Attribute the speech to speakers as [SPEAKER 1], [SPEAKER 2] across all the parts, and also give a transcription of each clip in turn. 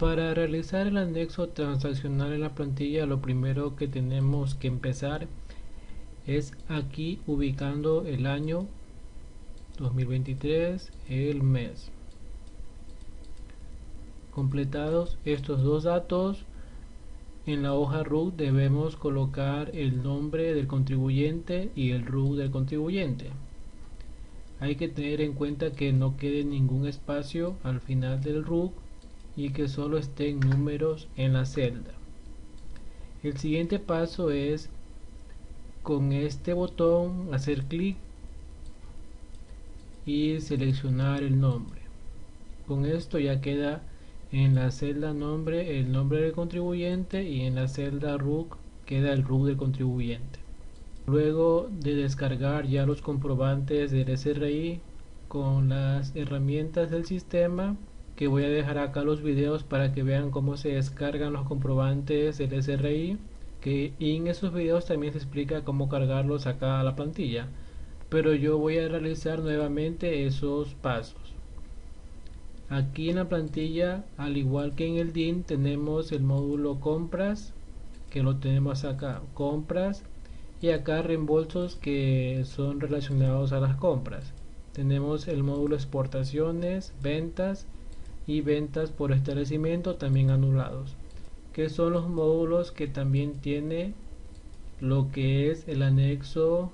[SPEAKER 1] Para realizar el anexo transaccional en la plantilla, lo primero que tenemos que empezar es aquí ubicando el año 2023, el mes. Completados estos dos datos, en la hoja root debemos colocar el nombre del contribuyente y el root del contribuyente. Hay que tener en cuenta que no quede ningún espacio al final del root y que solo estén números en la celda. El siguiente paso es con este botón hacer clic y seleccionar el nombre. Con esto ya queda en la celda nombre el nombre del contribuyente y en la celda root queda el root del contribuyente. Luego de descargar ya los comprobantes del SRI con las herramientas del sistema, que voy a dejar acá los videos para que vean cómo se descargan los comprobantes del SRI, y en esos videos también se explica cómo cargarlos acá a la plantilla, pero yo voy a realizar nuevamente esos pasos. Aquí en la plantilla, al igual que en el DIN, tenemos el módulo compras, que lo tenemos acá, compras, y acá reembolsos que son relacionados a las compras. Tenemos el módulo exportaciones, ventas y ventas por establecimiento también anulados, que son los módulos que también tiene lo que es el anexo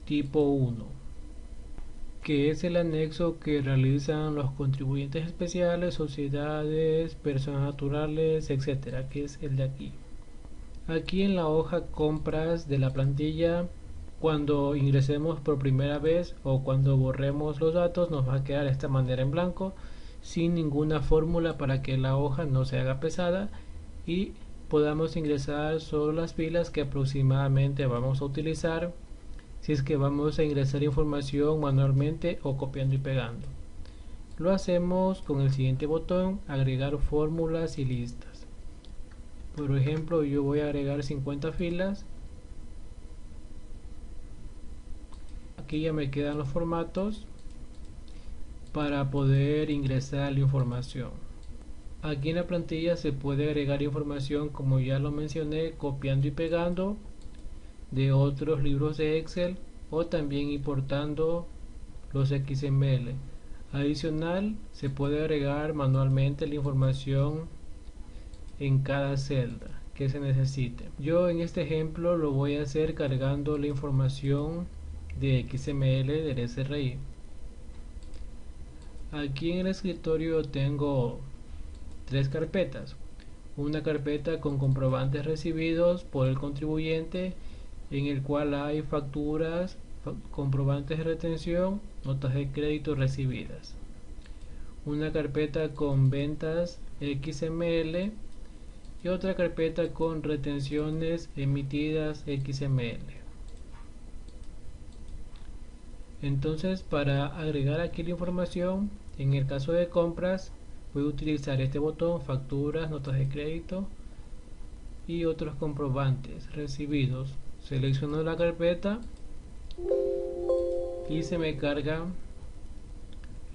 [SPEAKER 1] tipo 1, que es el anexo que realizan los contribuyentes especiales, sociedades, personas naturales, etcétera, que es el de aquí. Aquí en la hoja compras de la plantilla, cuando ingresemos por primera vez o cuando borremos los datos, nos va a quedar de esta manera en blanco, sin ninguna fórmula para que la hoja no se haga pesada y podamos ingresar solo las filas que aproximadamente vamos a utilizar si es que vamos a ingresar información manualmente o copiando y pegando. Lo hacemos con el siguiente botón, agregar fórmulas y listas. Por ejemplo, yo voy a agregar 50 filas. Aquí ya me quedan los formatos para poder ingresar la información. Aquí en la plantilla se puede agregar información, como ya lo mencioné, copiando y pegando de otros libros de Excel o también importando los XML. Adicional, se puede agregar manualmente la información en cada celda que se necesite. Yo en este ejemplo lo voy a hacer cargando la información de XML del SRI. Aquí en el escritorio tengo tres carpetas. Una carpeta con comprobantes recibidos por el contribuyente, en el cual hay facturas, comprobantes de retención, notas de crédito recibidas. Una carpeta con ventas XML y otra carpeta con retenciones emitidas XML. Entonces, para agregar aquí la información, en el caso de compras, voy a utilizar este botón, facturas, notas de crédito y otros comprobantes recibidos. Selecciono la carpeta y se me carga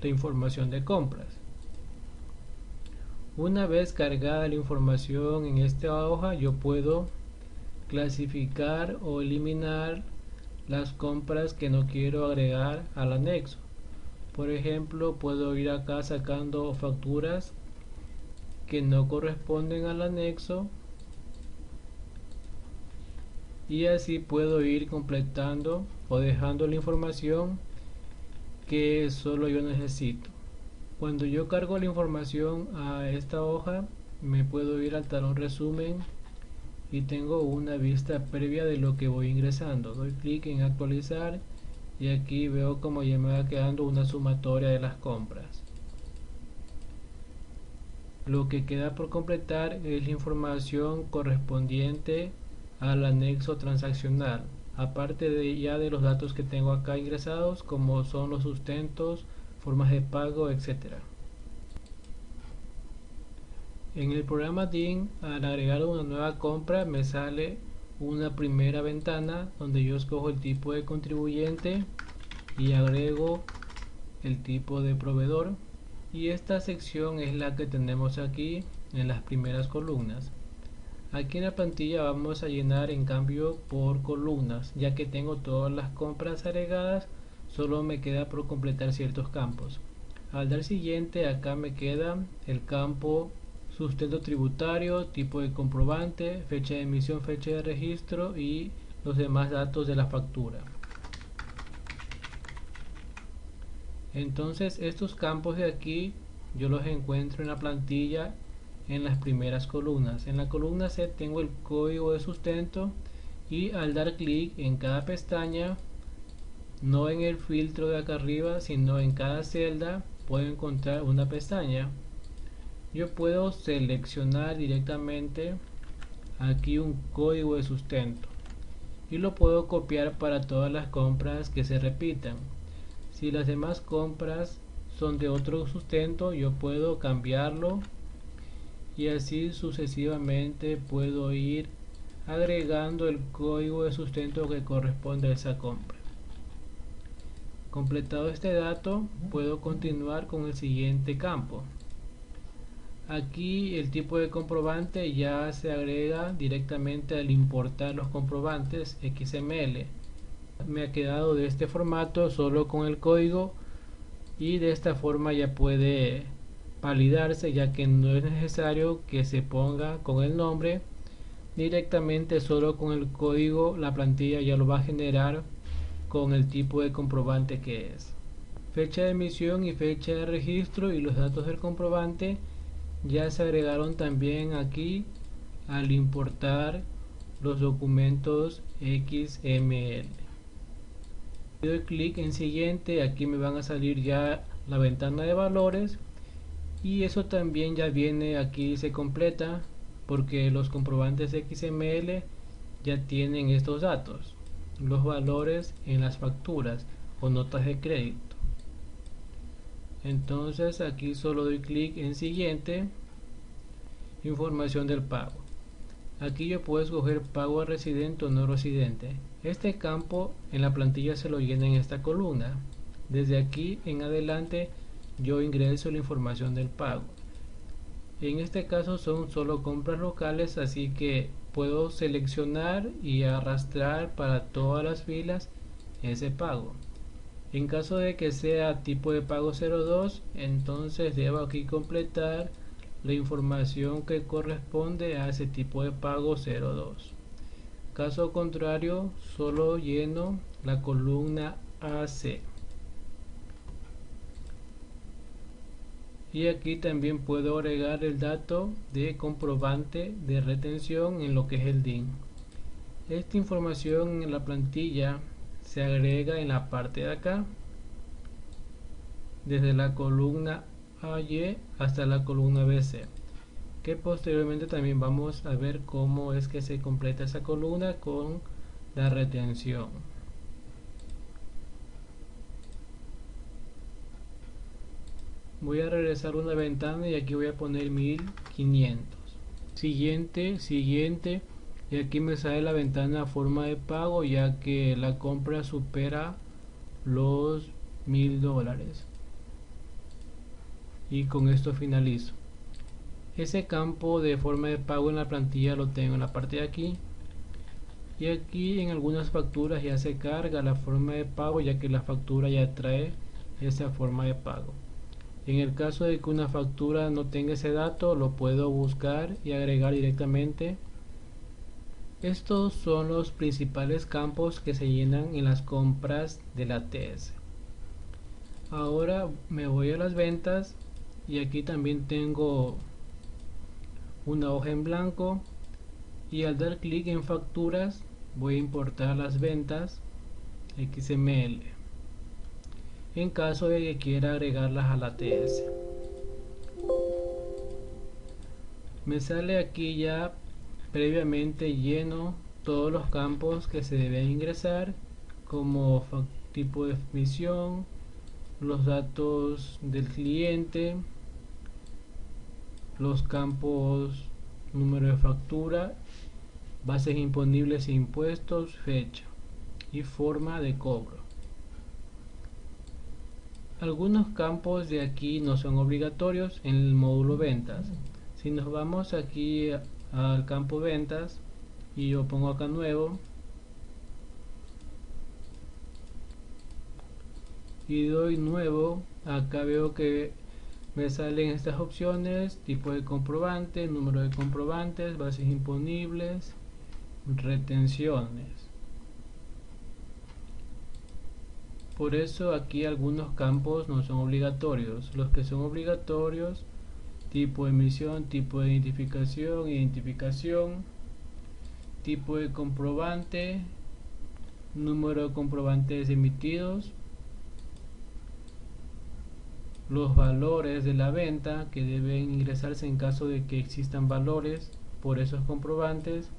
[SPEAKER 1] la información de compras. Una vez cargada la información en esta hoja, yo puedo clasificar o eliminar las compras que no quiero agregar al anexo. Por ejemplo, puedo ir acá sacando facturas que no corresponden al anexo y así puedo ir completando o dejando la información que solo yo necesito. Cuando yo cargo la información a esta hoja, me puedo ir al talón resumen y tengo una vista previa de lo que voy ingresando. Doy clic en actualizar y aquí veo como ya me va quedando una sumatoria de las compras. Lo que queda por completar es la información correspondiente al anexo transaccional, aparte de los datos que tengo acá ingresados, como son los sustentos, formas de pago, etc. En el programa DIN, al agregar una nueva compra, me sale una primera ventana donde yo escojo el tipo de contribuyente y agrego el tipo de proveedor, y esta sección es la que tenemos aquí, en las primeras columnas. Aquí en la plantilla vamos a llenar en cambio por columnas, ya que tengo todas las compras agregadas, solo me queda por completar ciertos campos. Al dar siguiente, acá me queda el campo sustento tributario, tipo de comprobante, fecha de emisión, fecha de registro y los demás datos de la factura. Entonces estos campos de aquí yo los encuentro en la plantilla en las primeras columnas. En la columna C tengo el código de sustento y al dar clic en cada pestaña, no en el filtro de acá arriba, sino en cada celda, puedo encontrar una pestaña. Yo puedo seleccionar directamente aquí un código de sustento y lo puedo copiar para todas las compras que se repitan. Si las demás compras son de otro sustento, yo puedo cambiarlo y así sucesivamente puedo ir agregando el código de sustento que corresponde a esa compra. Completado este dato, puedo continuar con el siguiente campo. Aquí el tipo de comprobante ya se agrega directamente al importar los comprobantes XML. Me ha quedado de este formato solo con el código y de esta forma ya puede validarse, ya que no es necesario que se ponga con el nombre, directamente solo con el código la plantilla ya lo va a generar con el tipo de comprobante que es. Fecha de emisión y fecha de registro y los datos del comprobante ya se agregaron también aquí al importar los documentos XML. Doy clic en siguiente, aquí me van a salir ya la ventana de valores y eso también ya viene aquí, se completa porque los comprobantes XML ya tienen estos datos, los valores en las facturas o notas de crédito. Entonces aquí solo doy clic en siguiente, información del pago. Aquí yo puedo escoger pago a residente o no residente. Este campo en la plantilla se lo llena en esta columna. Desde aquí en adelante yo ingreso la información del pago. En este caso son solo compras locales, así que puedo seleccionar y arrastrar para todas las filas ese pago. En caso de que sea tipo de pago 02, entonces debo aquí completar la información que corresponde a ese tipo de pago 02. Caso contrario, solo lleno la columna AC. Y aquí también puedo agregar el dato de comprobante de retención en lo que es el DIN. Esta información en la plantilla se agrega en la parte de acá, desde la columna AY hasta la columna BC, que posteriormente también vamos a ver cómo es que se completa esa columna con la retención. Voy a regresar una ventana y aquí voy a poner 1500. Siguiente, y aquí me sale la ventana forma de pago, ya que la compra supera los $1000. Y con esto finalizo. Ese campo de forma de pago en la plantilla lo tengo en la parte de aquí, y aquí en algunas facturas ya se carga la forma de pago, ya que la factura ya trae esa forma de pago. En el caso de que una factura no tenga ese dato, lo puedo buscar y agregar directamente. Estos son los principales campos que se llenan en las compras de la ATS. Ahora me voy a las ventas y aquí también tengo una hoja en blanco, y al dar clic en facturas voy a importar las ventas XML en caso de que quiera agregarlas a la ATS. Me sale aquí ya previamente lleno todos los campos que se deben ingresar, como tipo de emisión, los datos del cliente, los campos número de factura, bases imponibles e impuestos, fecha y forma de cobro. Algunos campos de aquí no son obligatorios en el módulo ventas. Si nos vamos aquí al campo ventas y yo pongo acá nuevo y doy nuevo, acá veo que me salen estas opciones: tipo de comprobante, número de comprobantes, bases imponibles, retenciones. Por eso aquí algunos campos no son obligatorios. Los que son obligatorios: tipo de emisión, tipo de identificación, tipo de comprobante, número de comprobantes emitidos, los valores de la venta que deben ingresarse en caso de que existan valores por esos comprobantes.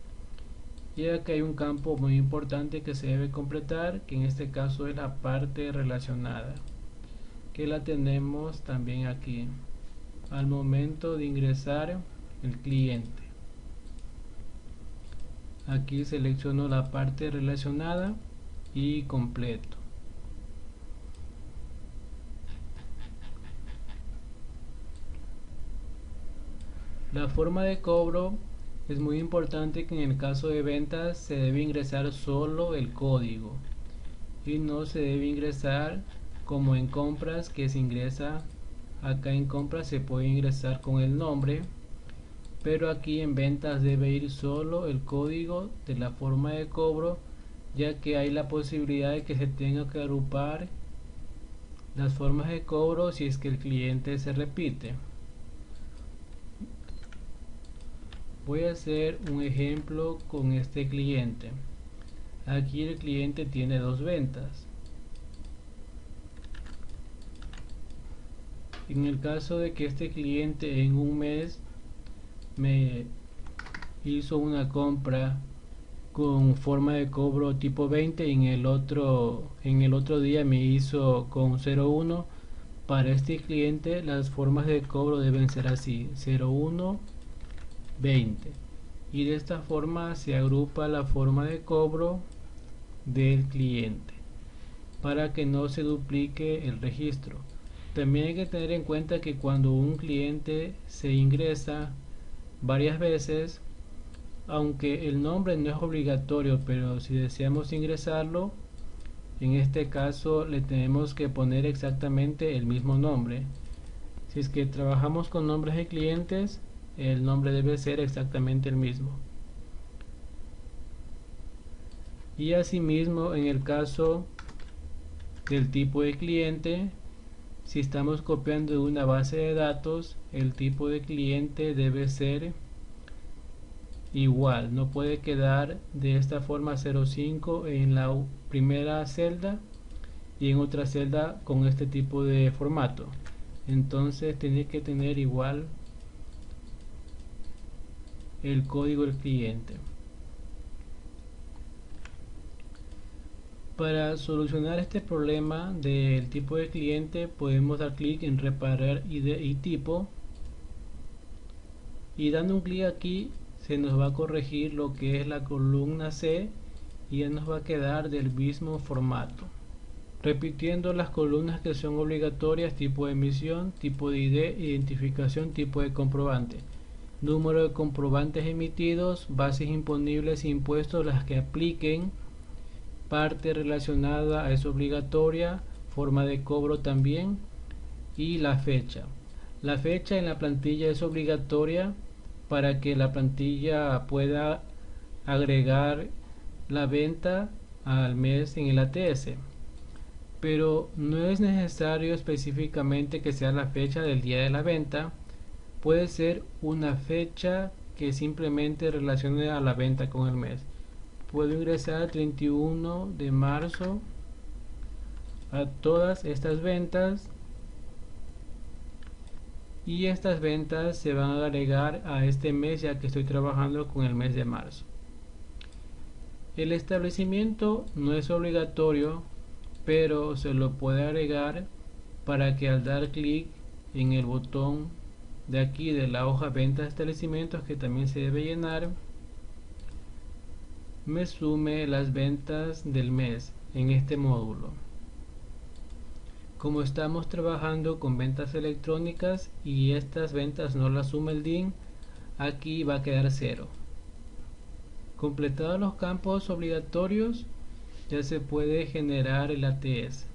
[SPEAKER 1] Y aquí hay un campo muy importante que se debe completar, que en este caso es la parte relacionada, que la tenemos también aquí al momento de ingresar el cliente. Aquí selecciono la parte relacionada y completo. La forma de cobro es muy importante, que en el caso de ventas se debe ingresar solo el código y no se debe ingresar como en compras, que se ingresa acá. En compras se puede ingresar con el nombre, pero aquí en ventas debe ir solo el código de la forma de cobro, ya que hay la posibilidad de que se tenga que agrupar las formas de cobro si es que el cliente se repite. Voy a hacer un ejemplo con este cliente. Aquí el cliente tiene dos ventas. En el caso de que este cliente en un mes me hizo una compra con forma de cobro tipo 20 y en el otro día me hizo con 01, para este cliente las formas de cobro deben ser así: 01, 20, y de esta forma se agrupa la forma de cobro del cliente para que no se duplique el registro. También hay que tener en cuenta que cuando un cliente se ingresa varias veces, aunque el nombre no es obligatorio, pero si deseamos ingresarlo, en este caso le tenemos que poner exactamente el mismo nombre. Si es que trabajamos con nombres de clientes, el nombre debe ser exactamente el mismo. Y asimismo, en el caso del tipo de cliente, si estamos copiando de una base de datos, el tipo de cliente debe ser igual, no puede quedar de esta forma 05 en la primera celda y en otra celda con este tipo de formato. Entonces tiene que tener igual el código del cliente. Para solucionar este problema del tipo de cliente, podemos dar clic en reparar ID y tipo, y dando un clic aquí se nos va a corregir lo que es la columna C y ya nos va a quedar del mismo formato, repitiendo las columnas que son obligatorias: tipo de emisión, tipo de ID, identificación, tipo de comprobante, número de comprobantes emitidos, bases imponibles e impuestos, las que apliquen, parte relacionada es obligatoria, forma de cobro también, y la fecha. La fecha en la plantilla es obligatoria para que la plantilla pueda agregar la venta al mes en el ATS, pero no es necesario específicamente que sea la fecha del día de la venta. Puede ser una fecha que simplemente relacione a la venta con el mes. Puedo ingresar 31 de marzo a todas estas ventas, y estas ventas se van a agregar a este mes, ya que estoy trabajando con el mes de marzo. El establecimiento no es obligatorio, pero se lo puede agregar para que al dar clic en el botón de aquí de la hoja ventas de establecimientos, que también se debe llenar, me sume las ventas del mes en este módulo. Como estamos trabajando con ventas electrónicas y estas ventas no las suma el DIN, aquí va a quedar 0. Completados los campos obligatorios, ya se puede generar el ATS.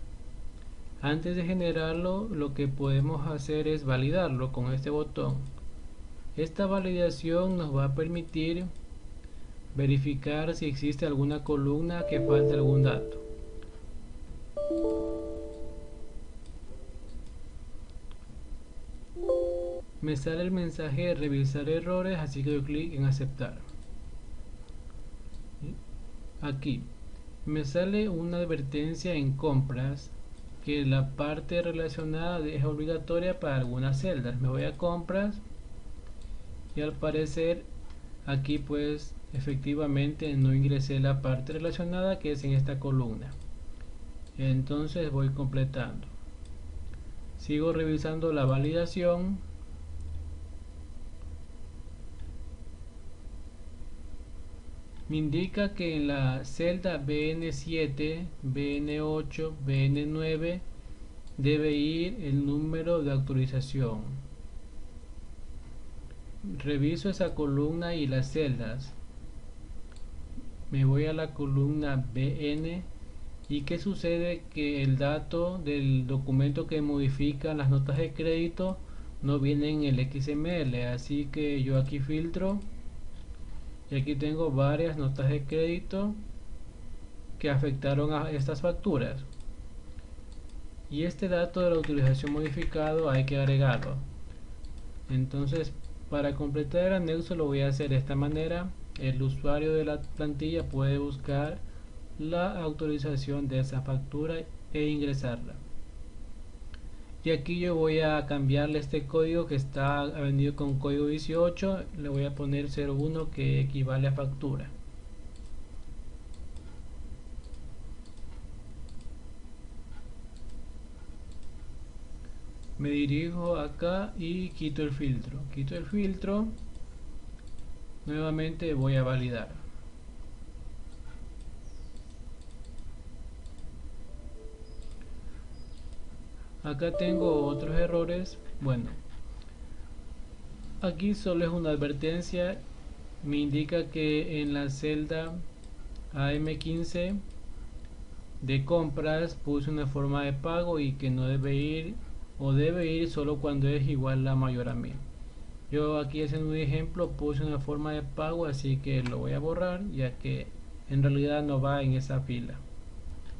[SPEAKER 1] Antes de generarlo, lo que podemos hacer es validarlo con este botón. Esta validación nos va a permitir verificar si existe alguna columna que falte algún dato. Me sale el mensaje de revisar errores, así que doy clic en aceptar. Aquí me sale una advertencia en compras que la parte relacionada es obligatoria para algunas celdas. Me voy a compras y al parecer aquí pues efectivamente no ingresé la parte relacionada que es en esta columna. Entonces voy completando. Sigo revisando la validación. Me indica que en la celda BN7, BN8, BN9 debe ir el número de autorización. Reviso esa columna y las celdas. Me voy a la columna BN y ¿qué sucede? Que el dato del documento que modifica las notas de crédito no viene en el XML, así que yo aquí filtro. Y aquí tengo varias notas de crédito que afectaron a estas facturas. Y este dato de la utilización modificado hay que agregarlo. Entonces, para completar el anexo lo voy a hacer de esta manera. El usuario de la plantilla puede buscar la autorización de esa factura e ingresarla. Y aquí yo voy a cambiarle este código que ha venido con código 18, le voy a poner 01 que equivale a factura. Me dirijo acá y quito el filtro. Quito el filtro. Nuevamente voy a validar. Acá tengo otros errores. Bueno, aquí solo es una advertencia. Me indica que en la celda AM15 de compras puse una forma de pago y que no debe ir o debe ir solo cuando es igual a mayor a 1000. Yo aquí haciendo un ejemplo puse una forma de pago, así que lo voy a borrar ya que en realidad no va en esa fila.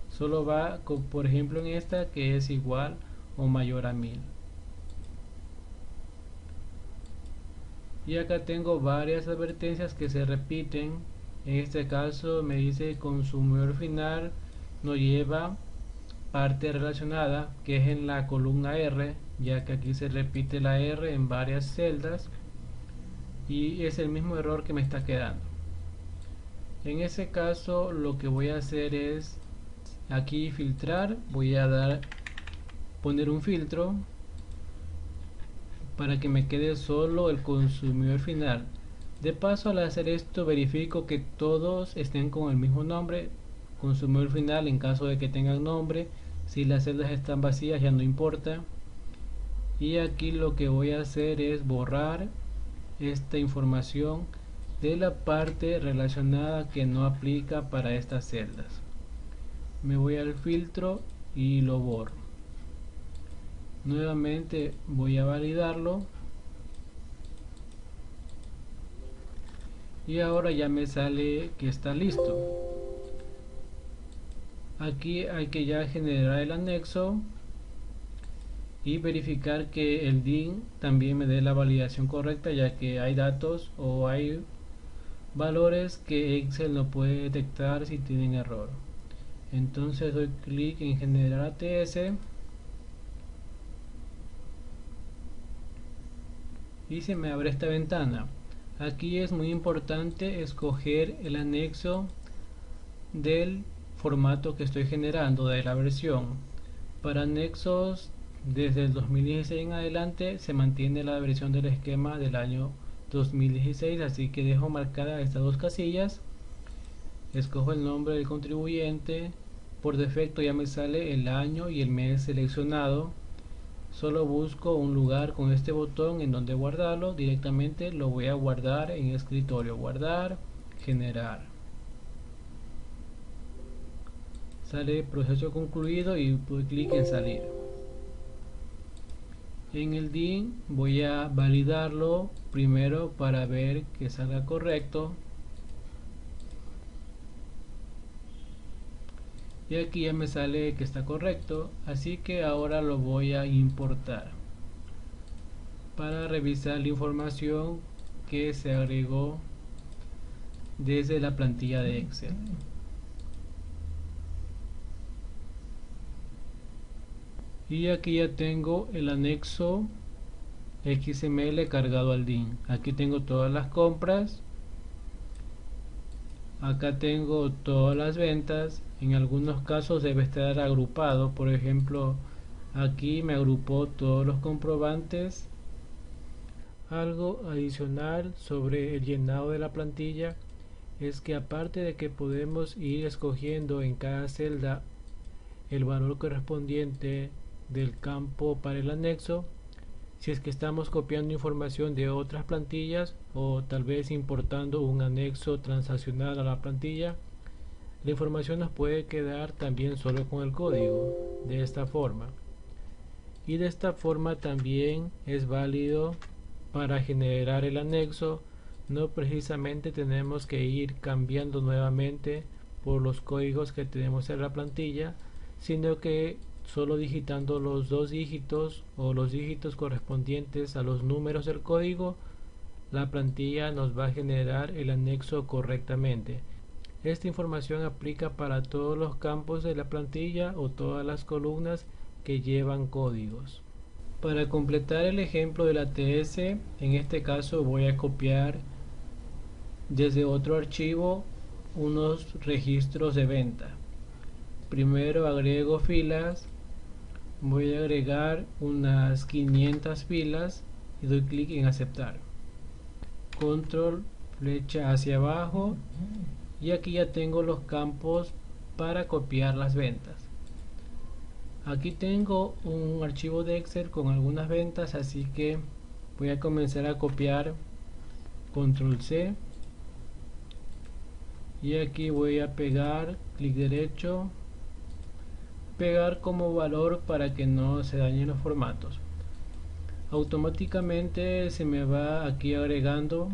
[SPEAKER 1] Solo va por ejemplo en esta que es igual o mayor a 1000. Y acá tengo varias advertencias que se repiten. En este caso me dice consumidor final no lleva parte relacionada, que es en la columna R, ya que aquí se repite la R en varias celdas y es el mismo error que me está quedando. En ese caso lo que voy a hacer es aquí filtrar, voy a poner un filtro para que me quede solo el consumidor final. De paso, al hacer esto verifico que todos estén con el mismo nombre, consumidor final en caso de que tengan nombre. Si las celdas están vacías ya no importa. Y aquí lo que voy a hacer es borrar esta información de la parte relacionada que no aplica para estas celdas. Me voy al filtro y lo borro. Nuevamente voy a validarlo. Y ahora ya me sale que está listo. Aquí hay que ya generar el anexo y verificar que el DIN también me dé la validación correcta, ya que hay datos o hay valores que Excel no puede detectar si tienen error. Entonces doy clic en generar ATS y se me abre esta ventana. Aquí es muy importante escoger el anexo del formato que estoy generando, de la versión. Para anexos desde el 2016 en adelante se mantiene la versión del esquema del año 2016, así que dejo marcadas estas dos casillas. Escojo el nombre del contribuyente. Por defecto ya me sale el año y el mes seleccionado. Solo busco un lugar con este botón en donde guardarlo. Directamente lo voy a guardar en escritorio. Guardar, generar. Sale proceso concluido y doy clic en salir. En el DIN voy a validarlo primero para ver que salga correcto. Y aquí ya me sale que está correcto, así que ahora lo voy a importar para revisar la información que se agregó desde la plantilla de Excel. Y aquí ya tengo el anexo XML cargado al DIN. Aquí tengo todas las compras, acá tengo todas las ventas. En algunos casos debe estar agrupado, por ejemplo aquí me agrupó todos los comprobantes. Algo adicional sobre el llenado de la plantilla es que, aparte de que podemos ir escogiendo en cada celda el valor correspondiente del campo para el anexo, si es que estamos copiando información de otras plantillas o tal vez importando un anexo transaccional a la plantilla, la información nos puede quedar también solo con el código, de esta forma. Y de esta forma también es válido para generar el anexo. No precisamente tenemos que ir cambiando nuevamente por los códigos que tenemos en la plantilla, sino que solo digitando los dos dígitos o los dígitos correspondientes a los números del código, la plantilla nos va a generar el anexo correctamente. Esta información aplica para todos los campos de la plantilla o todas las columnas que llevan códigos. Para completar el ejemplo de la TS, en este caso voy a copiar desde otro archivo unos registros de venta. Primero agrego filas, voy a agregar unas 500 filas y doy clic en aceptar. Control flecha hacia abajo y aquí ya tengo los campos para copiar las ventas. Aquí tengo un archivo de Excel con algunas ventas, así que voy a comenzar a copiar. Control C y aquí voy a pegar, clic derecho, pegar como valor para que no se dañen los formatos. Automáticamente se me va aquí agregando,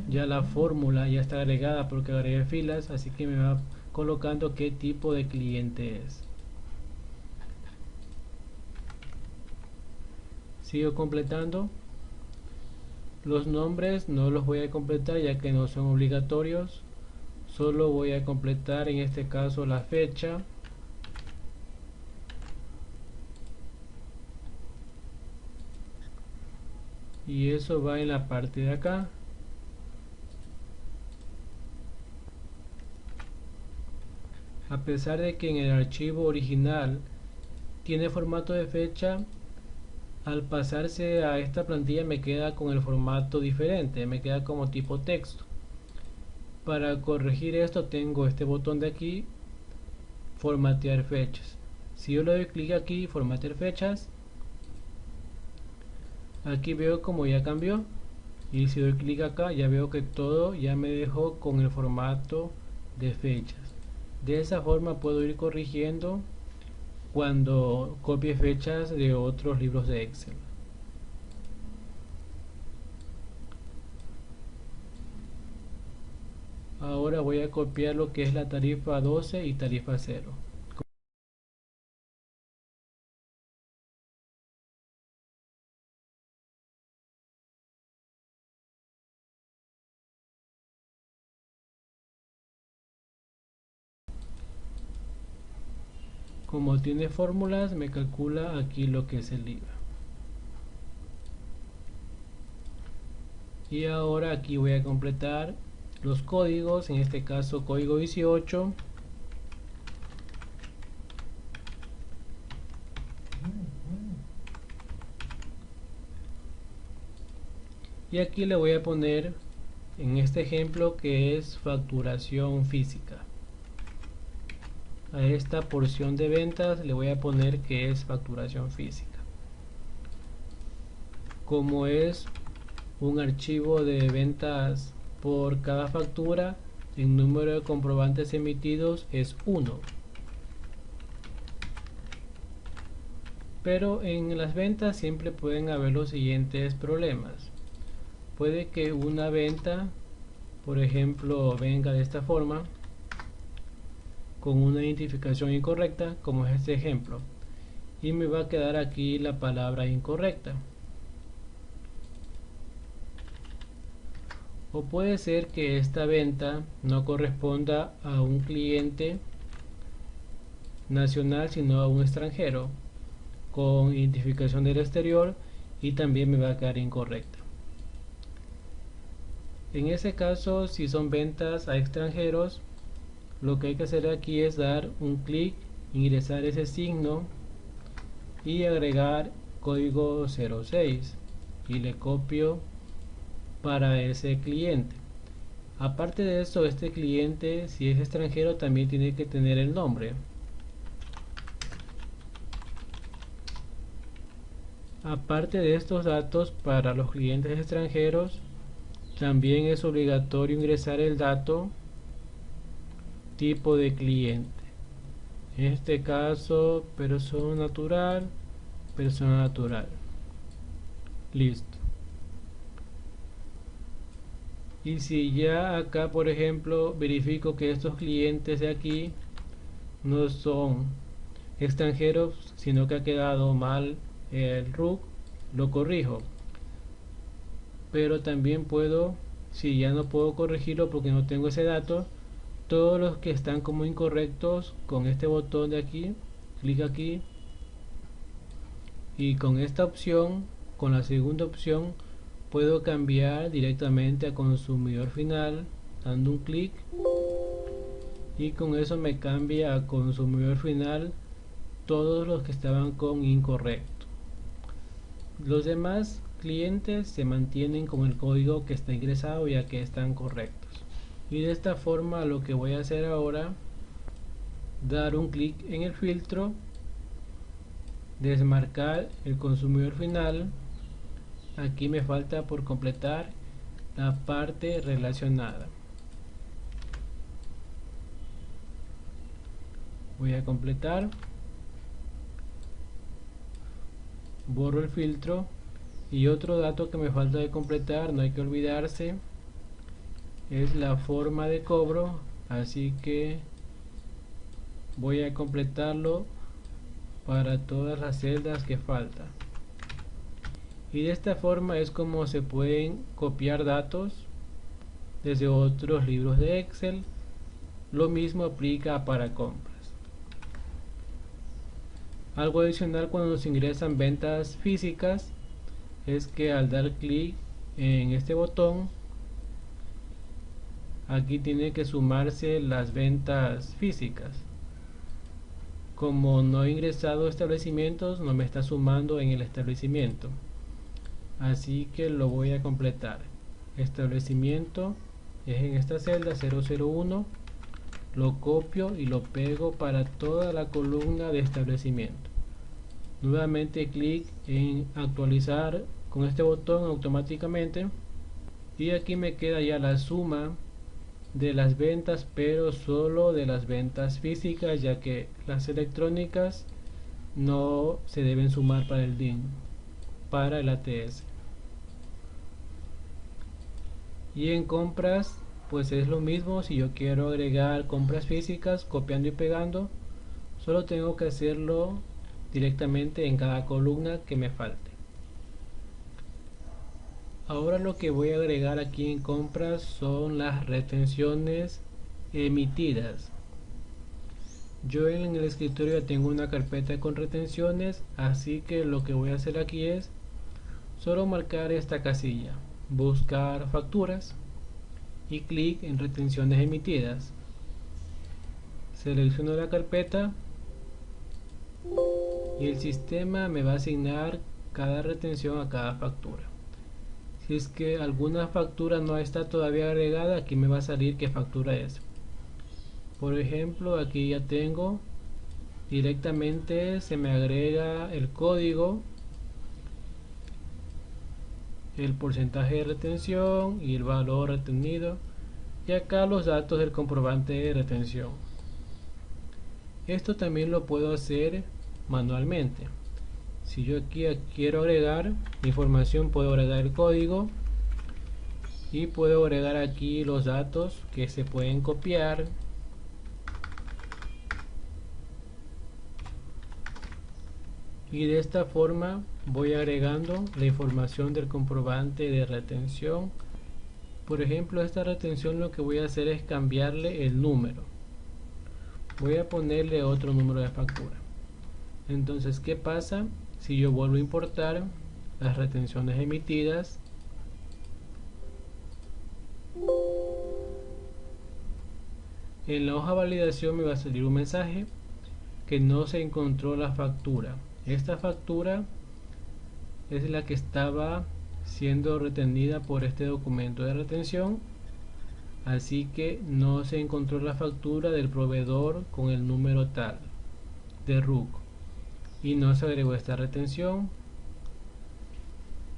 [SPEAKER 1] ya la fórmula ya está agregada porque agregué filas, así que me va colocando qué tipo de cliente es. Sigo completando. Los nombres no los voy a completar ya que no son obligatorios. Solo voy a completar en este caso la fecha. Y eso va en la parte de acá. A pesar de que en el archivo original tiene formato de fecha, al pasarse a esta plantilla me queda con el formato diferente, me queda como tipo texto. Para corregir esto tengo este botón de aquí, formatear fechas. Si yo le doy clic aquí, formatear fechas, aquí veo como ya cambió. Y si doy clic acá, ya veo que todo ya me dejó con el formato de fechas. De esa forma puedo ir corrigiendo cuando copie fechas de otros libros de Excel. Ahora voy a copiar lo que es la tarifa 12 y tarifa 0. Como tiene fórmulas, me calcula aquí lo que es el IVA. Y ahora aquí voy a completar los códigos, en este caso código 18. Y aquí le voy a poner, en este ejemplo, que es facturación física. a esta porción de ventas le voy a poner que es facturación física. Como es un archivo de ventas por cada factura, el número de comprobantes emitidos es 1. Pero en las ventas siempre pueden haber los siguientes problemas. Puede que una venta, por ejemplo, venga de esta forma, con una identificación incorrecta, como es este ejemplo, y me va a quedar aquí la palabra incorrecta. O puede ser que esta venta no corresponda a un cliente nacional, sino a un extranjero, con identificación del exterior, y también me va a quedar incorrecta. En ese caso, si son ventas a extranjeros, lo que hay que hacer aquí es dar un clic, ingresar ese signo y agregar código 06 y le copio para ese cliente. Aparte de eso, este cliente, si es extranjero, también tiene que tener el nombre. Aparte de estos datos, para los clientes extranjeros también es obligatorio ingresar el dato tipo de cliente. En este caso, persona natural, persona natural. Listo. Y si ya acá, por ejemplo, verifico que estos clientes de aquí no son extranjeros, sino que ha quedado mal el RUC, lo corrijo. Pero también puedo, si ya no puedo corregirlo porque no tengo ese dato, todos los que están como incorrectos, con este botón de aquí, clic aquí, y con esta opción, con la segunda opción, puedo cambiar directamente a consumidor final dando un clic, y con eso me cambia a consumidor final todos los que estaban con incorrecto. Los demás clientes se mantienen con el código que está ingresado, ya que están correctos. Y de esta forma lo que voy a hacer ahora, dar un clic en el filtro, desmarcar el consumidor final. Aquí me falta por completar la parte relacionada. Voy a completar, borro el filtro, y otro dato que me falta de completar, no hay que olvidarse, es la forma de cobro, así que voy a completarlo para todas las celdas que faltan. Y de esta forma es como se pueden copiar datos desde otros libros de Excel. Lo mismo aplica para compras. Algo adicional cuando nos ingresan ventas físicas es que al dar clic en este botón, aquí tiene que sumarse las ventas físicas. Como no he ingresado establecimientos, no me está sumando en el establecimiento, así que lo voy a completar. Establecimiento es en esta celda 001, lo copio y lo pego para toda la columna de establecimiento. Nuevamente clic en actualizar con este botón automáticamente, y aquí me queda ya la suma de las ventas, pero solo de las ventas físicas, ya que las electrónicas no se deben sumar para el DIN, para el ATS. Y en compras pues es lo mismo. Si yo quiero agregar compras físicas copiando y pegando, solo tengo que hacerlo directamente en cada columna que me falte. Ahora lo que voy a agregar aquí en compras son las retenciones emitidas. Yo en el escritorio tengo una carpeta con retenciones, así que lo que voy a hacer aquí es solo marcar esta casilla, buscar facturas, y clic en retenciones emitidas. Selecciono la carpeta y el sistema me va a asignar cada retención a cada factura. Si es que alguna factura no está todavía agregada, aquí me va a salir qué factura es. Por ejemplo, aquí ya tengo directamente, se me agrega el código, el porcentaje de retención y el valor retenido, y acá los datos del comprobante de retención. Esto también lo puedo hacer manualmente. Si yo aquí quiero agregar información, puedo agregar el código y puedo agregar aquí los datos que se pueden copiar. Y de esta forma voy agregando la información del comprobante de retención. Por ejemplo, esta retención lo que voy a hacer es cambiarle el número. Voy a ponerle otro número de factura. Entonces, ¿qué pasa si yo vuelvo a importar las retenciones emitidas? En la hoja de validación me va a salir un mensaje que no se encontró la factura. Esta factura es la que estaba siendo retenida por este documento de retención, así que no se encontró la factura del proveedor con el número tal de RUC y no se agregó esta retención.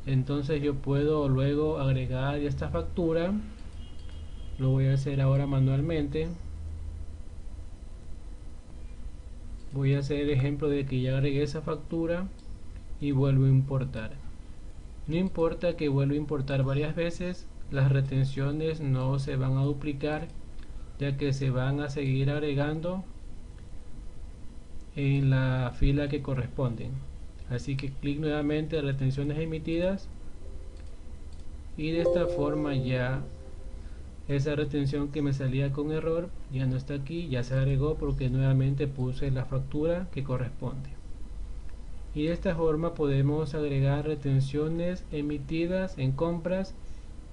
[SPEAKER 1] Entonces yo puedo luego agregar esta factura. Lo voy a hacer ahora manualmente. Voy a hacer el ejemplo de que ya agregué esa factura y vuelvo a importar. No importa que vuelva a importar varias veces, las retenciones no se van a duplicar, ya que se van a seguir agregando en la fila que corresponden. Así que clic nuevamente en retenciones emitidas y de esta forma ya esa retención que me salía con error ya no está aquí, ya se agregó porque nuevamente puse la factura que corresponde. Y de esta forma podemos agregar retenciones emitidas en compras,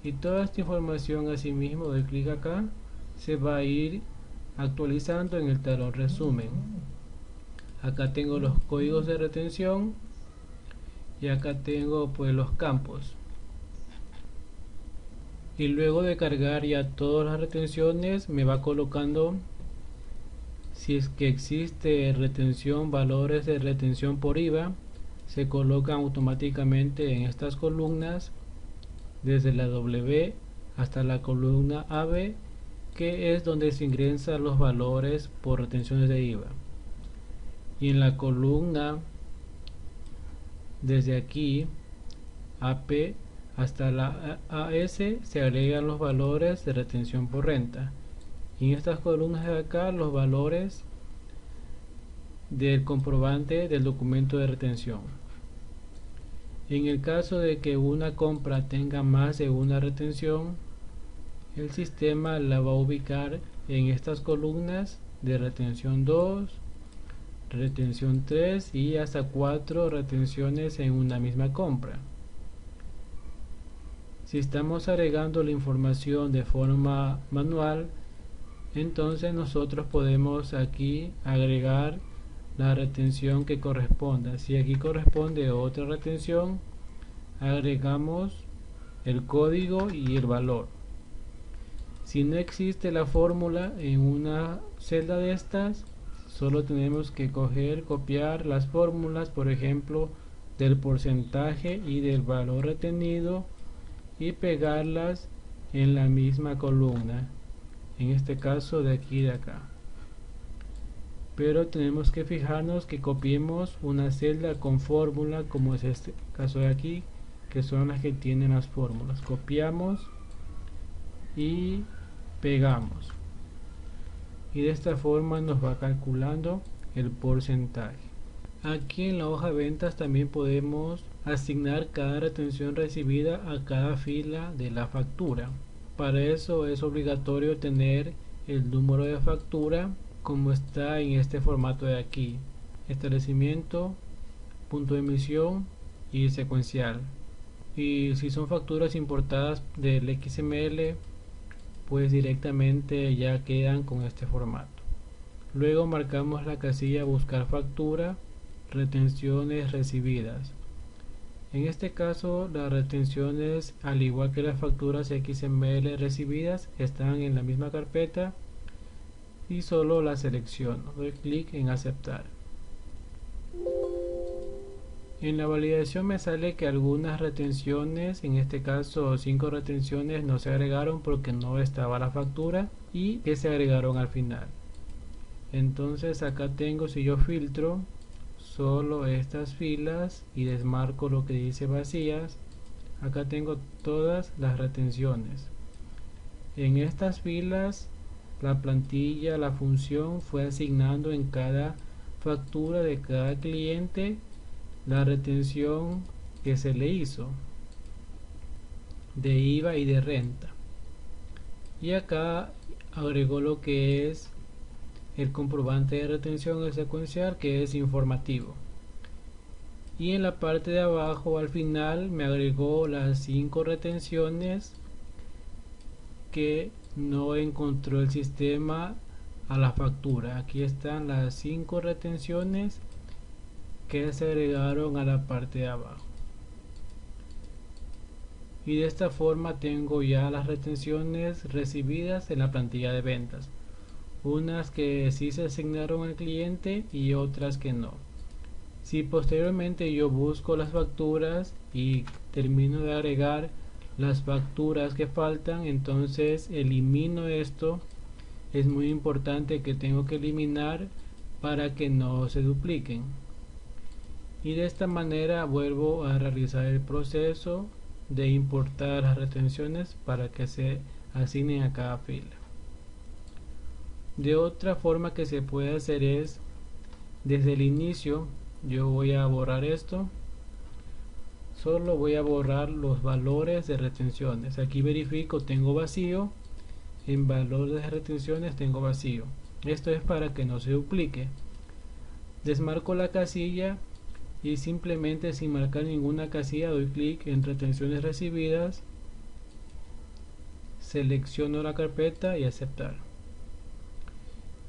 [SPEAKER 1] y toda esta información, asimismo, doy clic acá, se va a ir actualizando en el talón resumen. Acá tengo los códigos de retención y acá tengo pues los campos. Y luego de cargar ya todas las retenciones, me va colocando si es que existe retención, valores de retención por IVA, se colocan automáticamente en estas columnas desde la W hasta la columna AB, que es donde se ingresan los valores por retenciones de IVA. Y en la columna desde aquí AP hasta la AS se agregan los valores de retención por renta. Y en estas columnas de acá los valores del comprobante del documento de retención. En el caso de que una compra tenga más de una retención, el sistema la va a ubicar en estas columnas de retención 2, retención 3 y hasta 4 retenciones en una misma compra. Si estamos agregando la información de forma manual, entonces nosotros podemos aquí agregar la retención que corresponda. Si aquí corresponde otra retención, agregamos el código y el valor. Si no existe la fórmula en una celda de estas, solo tenemos que copiar las fórmulas, por ejemplo, del porcentaje y del valor retenido, y pegarlas en la misma columna, en este caso de aquí y de acá. Pero tenemos que fijarnos que copiemos una celda con fórmula, como es este caso de aquí, que son las que tienen las fórmulas. Copiamos y pegamos, y de esta forma nos va calculando el porcentaje. Aquí en la hoja de ventas también podemos asignar cada retención recibida a cada fila de la factura. Para eso es obligatorio tener el número de factura como está en este formato de aquí: establecimiento, punto de emisión y secuencial. Y si son facturas importadas del XML, pues directamente ya quedan con este formato. Luego marcamos la casilla buscar factura, retenciones recibidas. En este caso, las retenciones, al igual que las facturas XML recibidas, están en la misma carpeta, y solo la selecciono, doy clic en aceptar. En la validación me sale que algunas retenciones, en este caso 5 retenciones, no se agregaron porque no estaba la factura y que se agregaron al final. Entonces acá tengo, si yo filtro solo estas filas y desmarco lo que dice vacías, acá tengo todas las retenciones. En estas filas la plantilla, la función fue asignando en cada factura de cada cliente la retención que se le hizo de IVA y de renta, y acá agregó lo que es el comprobante de retención secuencial, que es informativo, y en la parte de abajo al final me agregó las 5 retenciones que no encontró el sistema a la factura. Aquí están las 5 retenciones que se agregaron a la parte de abajo, y de esta forma tengo ya las retenciones recibidas en la plantilla de ventas, unas que sí se asignaron al cliente y otras que no. Si posteriormente yo busco las facturas y termino de agregar las facturas que faltan, entonces elimino esto. Es muy importante que tengo que eliminar para que no se dupliquen, y de esta manera vuelvo a realizar el proceso de importar las retenciones para que se asignen a cada fila. De otra forma que se puede hacer es, desde el inicio yo voy a borrar esto, solo voy a borrar los valores de retenciones. Aquí verifico, tengo vacío, en valores de retenciones tengo vacío. Esto es para que no se duplique. Desmarco la casilla y simplemente, sin marcar ninguna casilla, doy clic en retenciones recibidas, selecciono la carpeta y aceptar.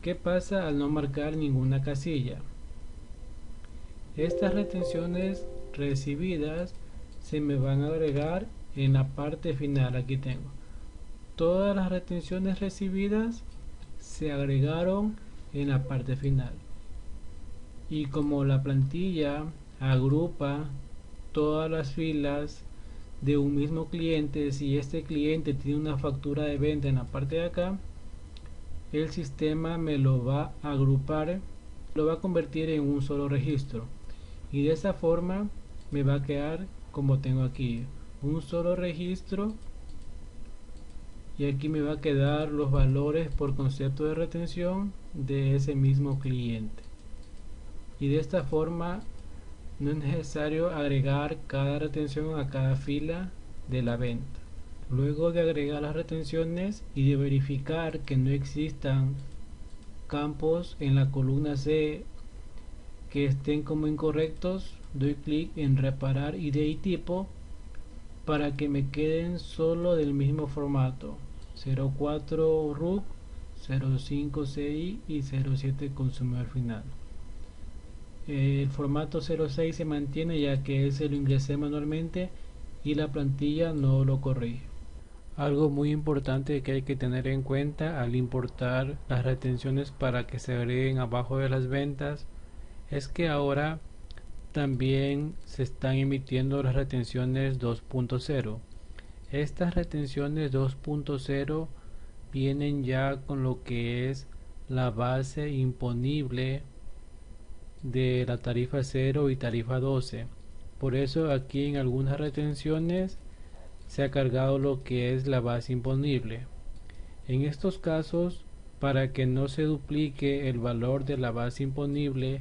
[SPEAKER 1] ¿Qué pasa al no marcar ninguna casilla? Estas retenciones recibidas se me van a agregar en la parte final. Aquí tengo todas las retenciones recibidas, se agregaron en la parte final, y como la plantilla agrupa todas las filas de un mismo cliente, si este cliente tiene una factura de venta en la parte de acá, el sistema me lo va a agrupar, lo va a convertir en un solo registro, y de esa forma me va a quedar como tengo aquí, un solo registro, y aquí me va a quedar los valores por concepto de retención de ese mismo cliente. Y de esta forma no es necesario agregar cada retención a cada fila de la venta. Luego de agregar las retenciones y de verificar que no existan campos en la columna C que estén como incorrectos, doy clic en reparar ID y tipo para que me queden solo del mismo formato: 04 RUC, 05 CI y 07 consumidor final. El formato 06 se mantiene ya que ese lo ingresé manualmente y la plantilla no lo corrige. Algo muy importante que hay que tener en cuenta al importar las retenciones para que se agreguen abajo de las ventas es que ahora también se están emitiendo las retenciones 2.0. Estas retenciones 2.0 vienen ya con lo que es la base imponible de la tarifa 0 y tarifa 12. Por eso aquí en algunas retenciones se ha cargado lo que es la base imponible. En estos casos, para que no se duplique el valor de la base imponible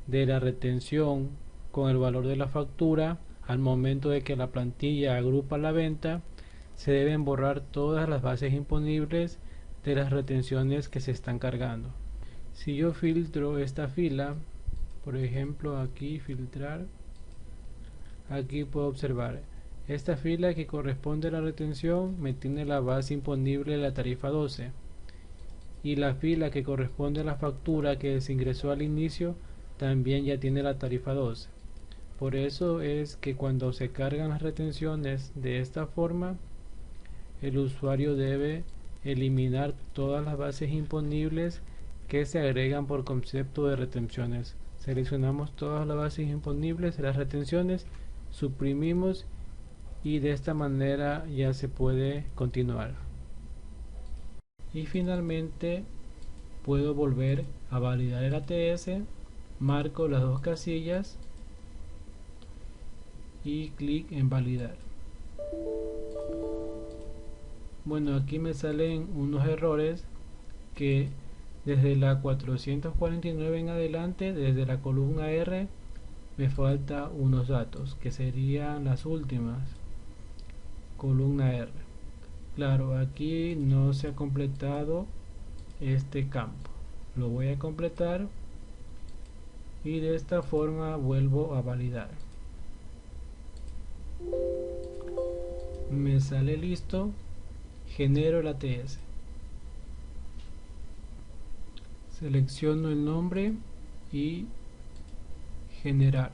[SPEAKER 1] de la retención con el valor de la factura, al momento de que la plantilla agrupa la venta, se deben borrar todas las bases imponibles de las retenciones que se están cargando. Si yo filtro esta fila, por ejemplo aquí filtrar, aquí puedo observar esta fila que corresponde a la retención me tiene la base imponible de la tarifa 12, y la fila que corresponde a la factura que se ingresó al inicio también ya tiene la tarifa 12. Por eso es que cuando se cargan las retenciones de esta forma, el usuario debe eliminar todas las bases imponibles que se agregan por concepto de retenciones. Seleccionamos todas las bases disponibles de las retenciones, suprimimos y de esta manera ya se puede continuar. Y finalmente puedo volver a validar el ATS, marco las dos casillas y clic en validar. Bueno, aquí me salen unos errores que desde la 449 en adelante, desde la columna R, me falta unos datos que serían las últimas, columna R. Claro, aquí no se ha completado este campo, lo voy a completar y de esta forma vuelvo a validar. Me sale listo, genero el ATS, selecciono el nombre y generar.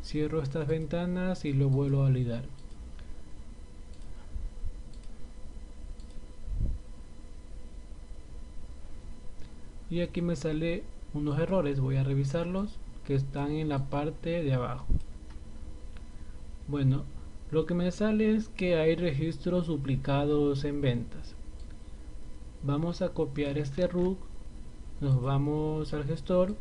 [SPEAKER 1] Cierro estas ventanas y lo vuelvo a validar. Y aquí me sale unos errores, voy a revisarlos, que están en la parte de abajo. Bueno, lo que me sale es que hay registros duplicados en ventas. Vamos a copiar este RUC, nos vamos al gestor,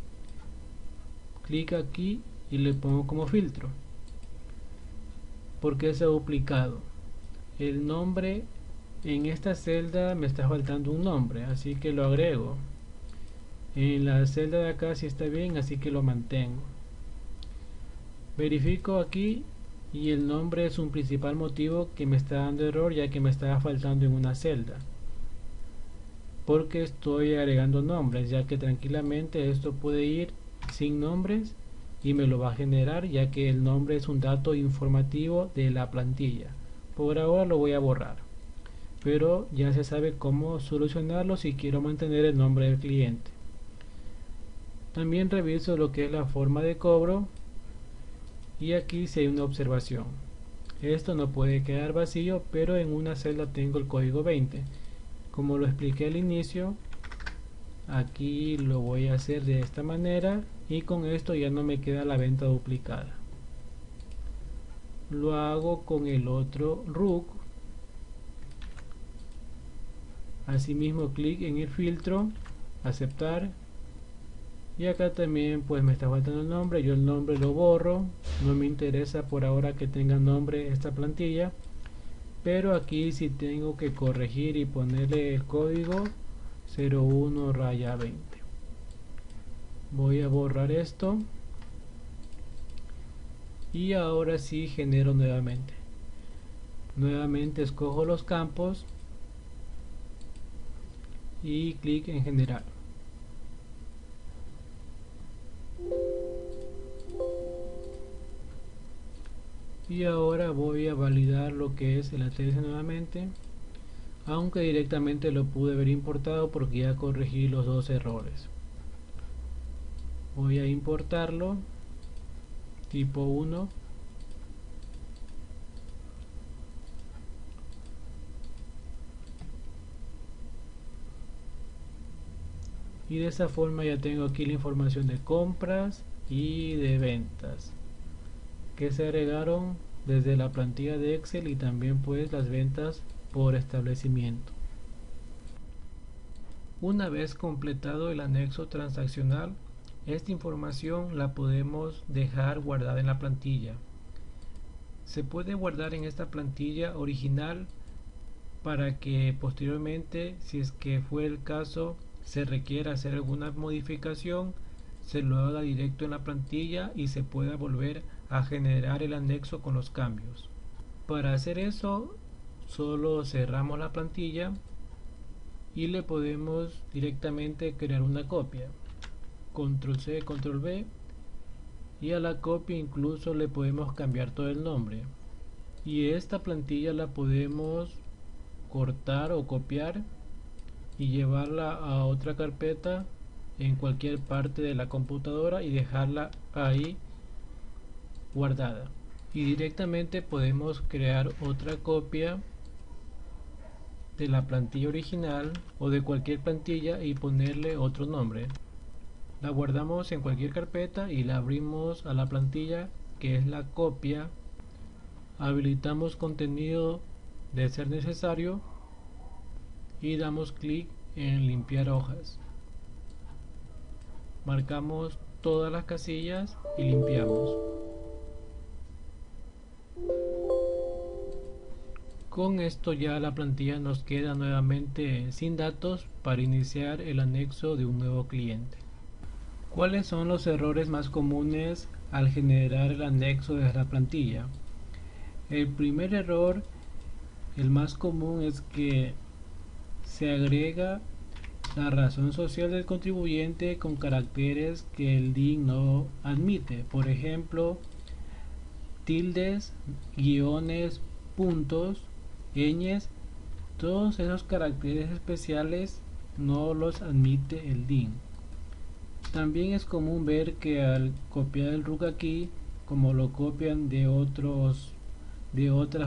[SPEAKER 1] clic aquí y le pongo como filtro. ¿Por qué se ha duplicado? El nombre en esta celda me está faltando un nombre, así que lo agrego. En la celda de acá sí está bien, así que lo mantengo. Verifico aquí y el nombre es un principal motivo que me está dando error, ya que me estaba faltando en una celda. Porque estoy agregando nombres, ya que tranquilamente esto puede ir sin nombres y me lo va a generar, ya que el nombre es un dato informativo de la plantilla. Por ahora lo voy a borrar, pero ya se sabe cómo solucionarlo si quiero mantener el nombre del cliente. También reviso lo que es la forma de cobro y aquí sí hay una observación. Esto no puede quedar vacío, pero en una celda tengo el código 20. Como lo expliqué al inicio, aquí lo voy a hacer de esta manera y con esto ya no me queda la venta duplicada. Lo hago con el otro RUC. Asimismo, clic en el filtro, aceptar. Y acá también pues me está faltando el nombre, yo el nombre lo borro, no me interesa por ahora que tenga nombre esta plantilla, pero aquí sí tengo que corregir y ponerle el código 01-20. Voy a borrar esto y ahora sí genero nuevamente. Nuevamente escojo los campos y clic en generar. Y ahora voy a validar lo que es el ATS nuevamente, aunque directamente lo pude haber importado porque ya corregí los dos errores. Voy a importarlo, tipo 1, y de esa forma ya tengo aquí la información de compras y de ventas que se agregaron desde la plantilla de Excel y también pues las ventas por establecimiento. Una vez completado el anexo transaccional, esta información la podemos dejar guardada en la plantilla. Se puede guardar en esta plantilla original para que posteriormente, si es que fue el caso, se requiera hacer alguna modificación, se lo haga directo en la plantilla y se pueda volver a generar el anexo con los cambios. Para hacer eso, solo cerramos la plantilla y le podemos directamente crear una copia. Control C, Control V, y a la copia incluso le podemos cambiar todo el nombre. Y esta plantilla la podemos cortar o copiar y llevarla a otra carpeta en cualquier parte de la computadora y dejarla ahí guardada. y directamente podemos crear otra copia de la plantilla original o de cualquier plantilla y ponerle otro nombre. La guardamos en cualquier carpeta y la abrimos a la plantilla que es la copia. Habilitamos contenido de ser necesario y damos clic en limpiar hojas. Marcamos todas las casillas y limpiamos. Con esto ya la plantilla nos queda nuevamente sin datos para iniciar el anexo de un nuevo cliente. ¿Cuáles son los errores más comunes al generar el anexo de la plantilla? El primer error, el más común, es que se agrega la razón social del contribuyente con caracteres que el DIN no admite. Por ejemplo, tildes, guiones, puntos, ñes, todos esos caracteres especiales no los admite el DIN. También es común ver que al copiar el RUC aquí, como lo copian de otras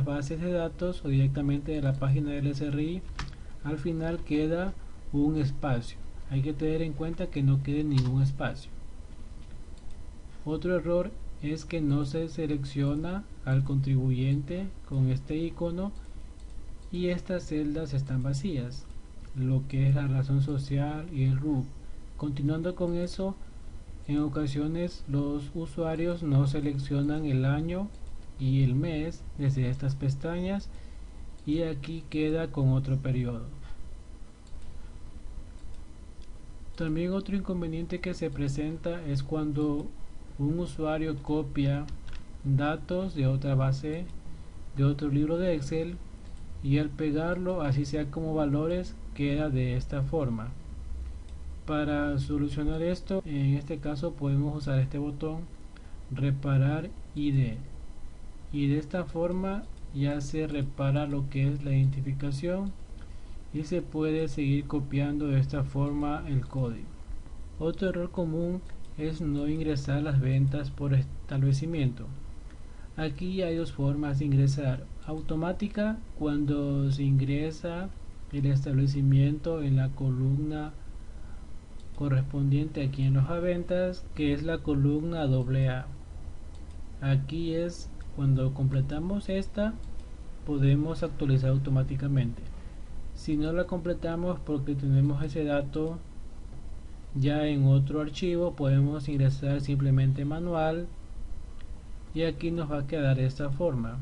[SPEAKER 1] bases de datos o directamente de la página del SRI, al final queda un espacio. Hay que tener en cuenta que no quede ningún espacio. Otro error es que no se selecciona al contribuyente con este icono y estas celdas están vacías, lo que es la razón social y el RUC. Continuando con eso, en ocasiones los usuarios no seleccionan el año y el mes desde estas pestañas y aquí queda con otro periodo. También otro inconveniente que se presenta es cuando un usuario copia datos de otra base, de otro libro de Excel, y al pegarlo, así sea como valores, queda de esta forma. Para solucionar esto, en este caso podemos usar este botón reparar ID, y de esta forma ya se repara lo que es la identificación y se puede seguir copiando de esta forma el código. Otro error común es no ingresar las ventas por establecimiento. Aquí hay dos formas de ingresar: automática, cuando se ingresa el establecimiento en la columna correspondiente aquí en hoja ventas, que es la columna AA. Aquí es cuando completamos esta, podemos actualizar automáticamente. Si no la completamos porque tenemos ese dato ya en otro archivo, podemos ingresar simplemente manual y aquí nos va a quedar de esta forma: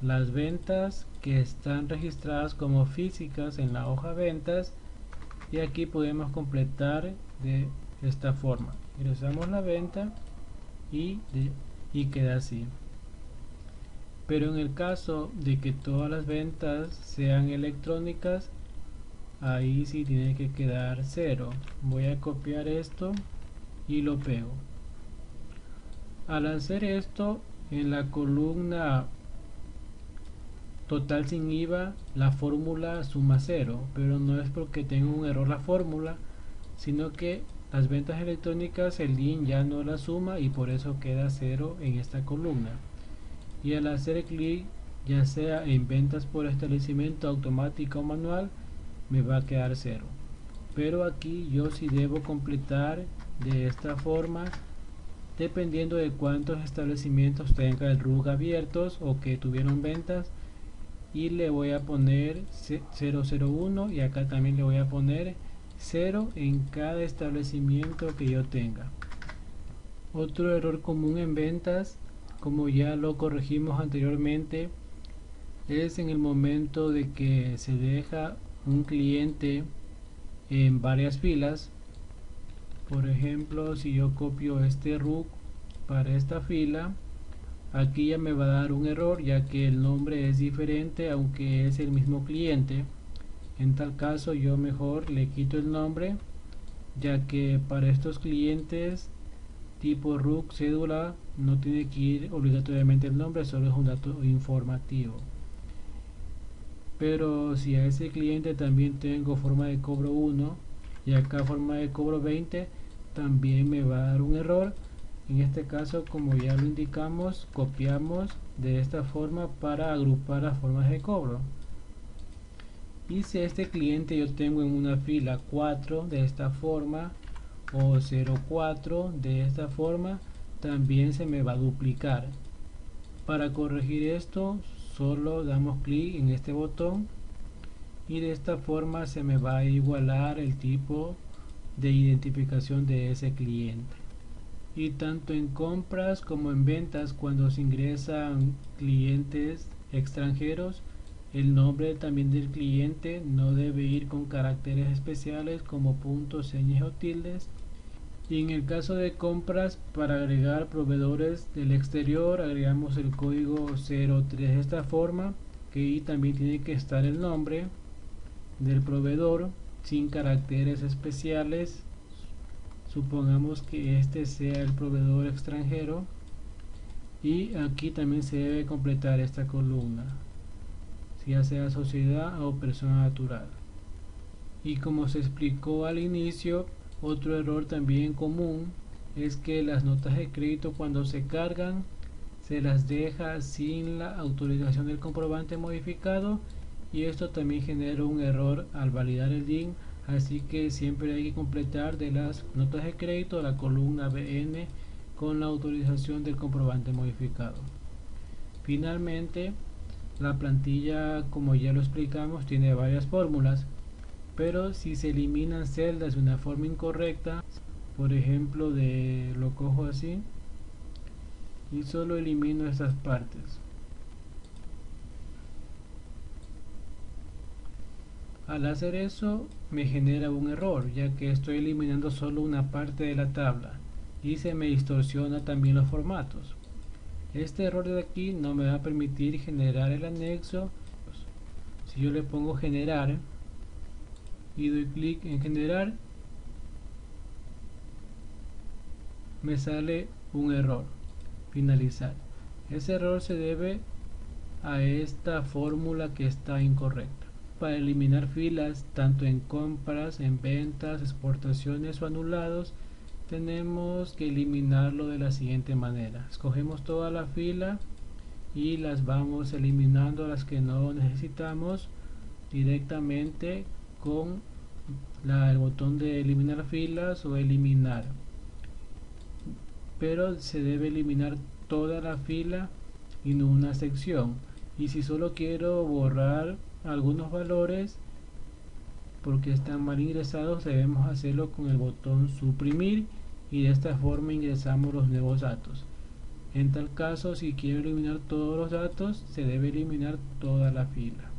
[SPEAKER 1] las ventas que están registradas como físicas en la hoja ventas, y aquí podemos completar de esta forma. Ingresamos la venta y queda así. Pero en el caso de que todas las ventas sean electrónicas, ahí sí tiene que quedar 0. Voy a copiar esto y lo pego. Al hacer esto, en la columna total sin IVA, la fórmula suma 0, pero no es porque tenga un error la fórmula, sino que las ventas electrónicas el DIN ya no la suma y por eso queda 0 en esta columna. Y al hacer clic, ya sea en ventas por establecimiento automática o manual, me va a quedar 0. Pero aquí yo sí debo completar de esta forma, dependiendo de cuántos establecimientos tenga el RUC abiertos o que tuvieron ventas, y le voy a poner 001 y acá también le voy a poner 0 en cada establecimiento que yo tenga. Otro error común en ventas, como ya lo corregimos anteriormente, es en el momento de que se deja un cliente en varias filas. Por ejemplo, si yo copio este RUC para esta fila, aquí ya me va a dar un error ya que el nombre es diferente aunque es el mismo cliente. En tal caso yo mejor le quito el nombre, ya que para estos clientes tipo RUC cédula no tiene que ir obligatoriamente el nombre, solo es un dato informativo. Pero si a ese cliente también tengo forma de cobro 1 y acá forma de cobro 20, también me va a dar un error. En este caso, como ya lo indicamos, copiamos de esta forma para agrupar las formas de cobro. Y si este cliente yo tengo en una fila 4 de esta forma o 04 de esta forma, también se me va a duplicar. Para corregir esto, solo damos clic en este botón y de esta forma se me va a igualar el tipo de identificación de ese cliente. Y tanto en compras como en ventas, cuando se ingresan clientes extranjeros, el nombre también del cliente no debe ir con caracteres especiales como puntos, señas o tildes. Y en el caso de compras, para agregar proveedores del exterior, agregamos el código 03 de esta forma, que ahí también tiene que estar el nombre del proveedor sin caracteres especiales. Supongamos que este sea el proveedor extranjero y aquí también se debe completar esta columna, ya sea sociedad o persona natural. Y como se explicó al inicio, otro error también común es que las notas de crédito, cuando se cargan, se las deja sin la autorización del comprobante modificado, y esto también genera un error al validar el DIN. Así que siempre hay que completar de las notas de crédito la columna BN con la autorización del comprobante modificado. Finalmente, la plantilla, como ya lo explicamos, tiene varias fórmulas, pero si se eliminan celdas de una forma incorrecta, por ejemplo, lo cojo así y solo elimino estas partes, al hacer eso me genera un error, ya que estoy eliminando solo una parte de la tabla y se me distorsiona también los formatos. Este error de aquí no me va a permitir generar el anexo. Si yo le pongo generar y doy clic en generar, me sale un error, finalizar. Ese error se debe a esta fórmula que está incorrecta. Para eliminar filas tanto en compras, en ventas, exportaciones o anulados, tenemos que eliminarlo de la siguiente manera. Escogemos toda la fila y las vamos eliminando, las que no necesitamos, directamente con el botón de eliminar filas o eliminar. Pero se debe eliminar toda la fila y no una sección. Y si solo quiero borrar algunos valores porque están mal ingresados, debemos hacerlo con el botón suprimir y de esta forma ingresamos los nuevos datos. En tal caso, si quiero eliminar todos los datos, se debe eliminar toda la fila.